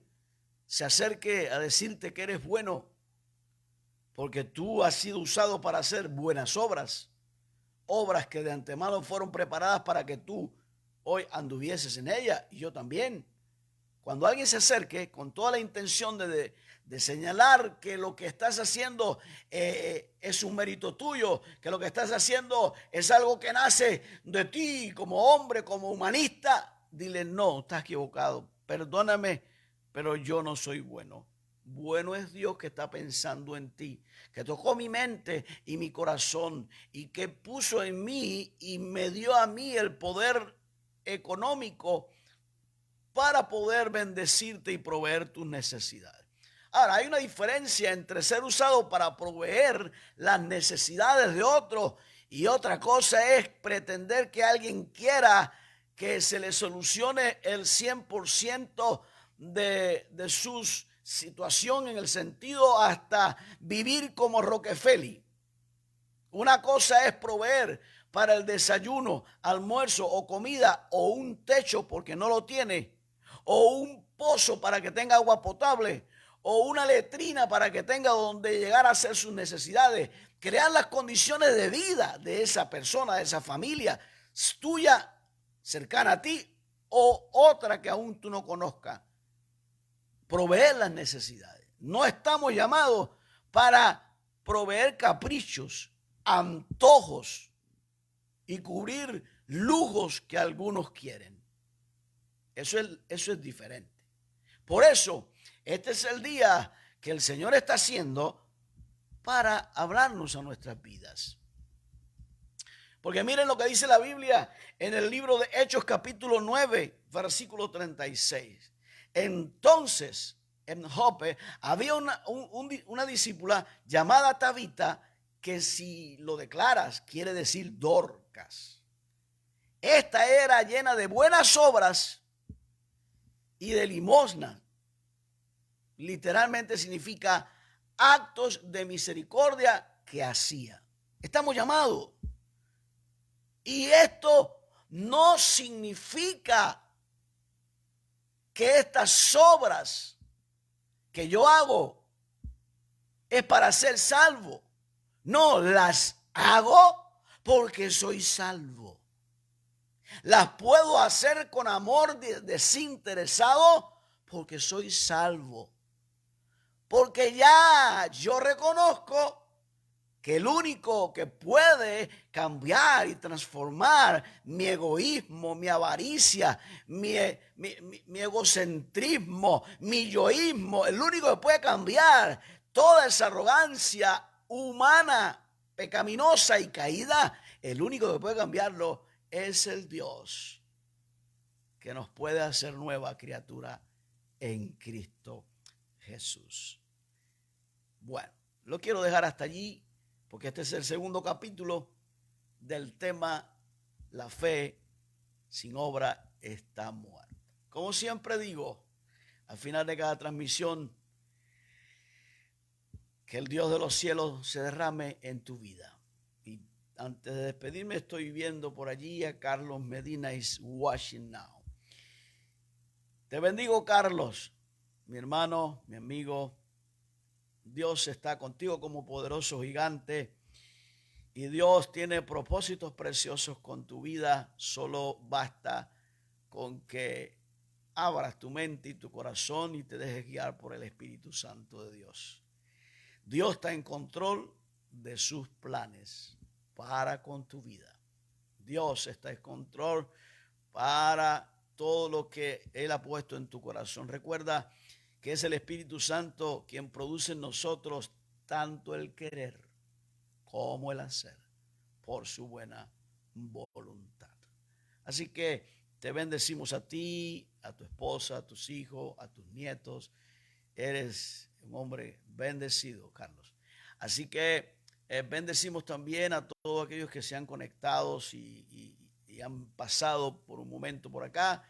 se acerque a decirte que eres bueno, porque tú has sido usado para hacer buenas obras, obras que de antemano fueron preparadas para que tú hoy anduvieses en ellas, y yo también. Cuando alguien se acerque con toda la intención de señalar que lo que estás haciendo es un mérito tuyo, que lo que estás haciendo es algo que nace de ti como hombre, como humanista, dile, no, estás equivocado, perdóname, pero yo no soy bueno. Bueno es Dios que está pensando en ti, que tocó mi mente y mi corazón y que puso en mí y me dio a mí el poder económico para poder bendecirte y proveer tus necesidades. Ahora, hay una diferencia entre ser usado para proveer las necesidades de otros y otra cosa es pretender que alguien quiera que se le solucione el 100% de su situación, en el sentido hasta vivir como Rockefeller. Una cosa es proveer para el desayuno, almuerzo o comida, o un techo porque no lo tiene, o un pozo para que tenga agua potable, o una letrina para que tenga donde llegar a hacer sus necesidades. Crear las condiciones de vida de esa persona, de esa familia tuya, cercana a ti, o otra que aún tú no conozcas. Proveer las necesidades. No estamos llamados para proveer caprichos, antojos y cubrir lujos que algunos quieren. Eso es diferente. Por eso, este es el día que el Señor está haciendo para hablarnos a nuestras vidas. Porque miren lo que dice la Biblia en el libro de Hechos capítulo 9, versículo 36. Entonces, en Jope había una discípula llamada Tabita, que si lo declaras quiere decir Dorcas. Esta era llena de buenas obras y de limosna. Literalmente significa actos de misericordia que hacía. Estamos llamados. Y esto no significa que estas obras que yo hago es para ser salvo. No, las hago porque soy salvo. Las puedo hacer con amor desinteresado porque soy salvo. Porque ya yo reconozco que el único que puede cambiar y transformar mi egoísmo, mi avaricia, mi egocentrismo, mi yoísmo, el único que puede cambiar toda esa arrogancia humana, pecaminosa y caída, el único que puede cambiarlo es el Dios que nos puede hacer nueva criatura en Cristo Jesús. Bueno, lo quiero dejar hasta allí porque este es el segundo capítulo del tema la fe sin obra está muerta. Como siempre digo, al final de cada transmisión, que el Dios de los cielos se derrame en tu vida. Y antes de despedirme, estoy viendo por allí a Carlos Medina is watching now. Te bendigo, Carlos, mi hermano, mi amigo. Dios está contigo como poderoso gigante y Dios tiene propósitos preciosos con tu vida. Solo basta con que abras tu mente y tu corazón y te dejes guiar por el Espíritu Santo de Dios. Dios está en control de sus planes para con tu vida. Dios está en control para todo lo que Él ha puesto en tu corazón. Recuerda que es el Espíritu Santo quien produce en nosotros tanto el querer como el hacer por su buena voluntad. Así que te bendecimos a ti, a tu esposa, a tus hijos, a tus nietos. Eres un hombre bendecido, Carlos. Así que bendecimos también a todos aquellos que se han conectado y han pasado por un momento por acá.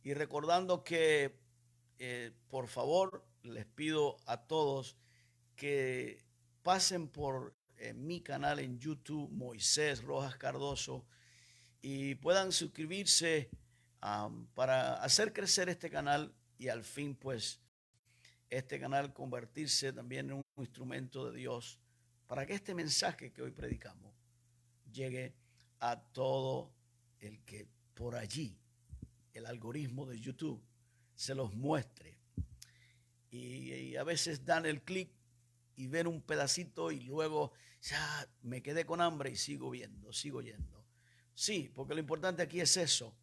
Y recordando que, por favor, les pido a todos que pasen por mi canal en YouTube, Moisés Rojas Cardoso, y puedan suscribirse para hacer crecer este canal y al fin, pues, este canal convertirse también en un instrumento de Dios para que este mensaje que hoy predicamos llegue a todo el que por allí el algoritmo de YouTube se los muestre. Y a veces dan el clic y ven un pedacito y luego ya me quedé con hambre y sigo viendo, sigo yendo. Sí, porque lo importante aquí es eso,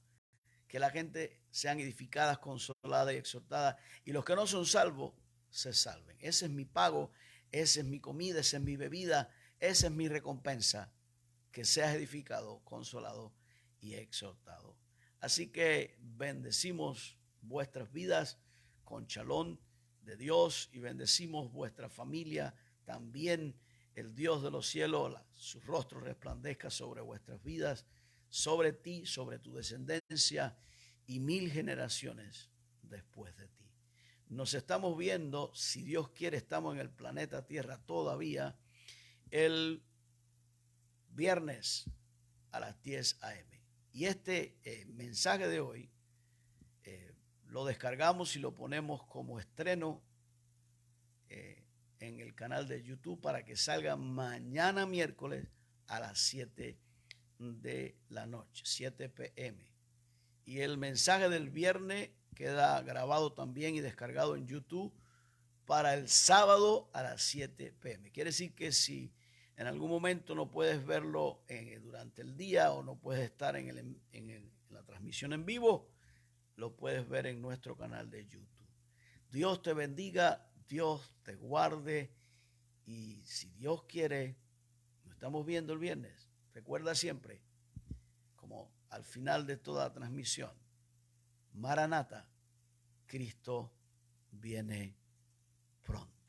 que la gente sean edificadas, consoladas y exhortadas, y los que no son salvos se salven. Ese es mi pago, esa es mi comida, esa es mi bebida, esa es mi recompensa, que seas edificado, consolado y exhortado. Así que bendecimos vuestras vidas con shalom de Dios y bendecimos vuestra familia también. El Dios de los cielos, su rostro resplandezca sobre vuestras vidas, sobre ti, sobre tu descendencia y 1000 generaciones después de ti. Nos estamos viendo, si Dios quiere, estamos en el planeta Tierra todavía, el viernes a las 10 a.m. Y este mensaje de hoy lo descargamos y lo ponemos como estreno en el canal de YouTube para que salga mañana miércoles a las 7 de la noche, 7 p.m. Y el mensaje del viernes queda grabado también y descargado en YouTube para el sábado a las 7 p.m. Quiere decir que si en algún momento no puedes verlo durante el día o no puedes estar en la transmisión en vivo, lo puedes ver en nuestro canal de YouTube. Dios te bendiga, Dios te guarde, y si Dios quiere, nos estamos viendo el viernes. Recuerda siempre, como al final de toda transmisión, Maranata, Cristo viene pronto.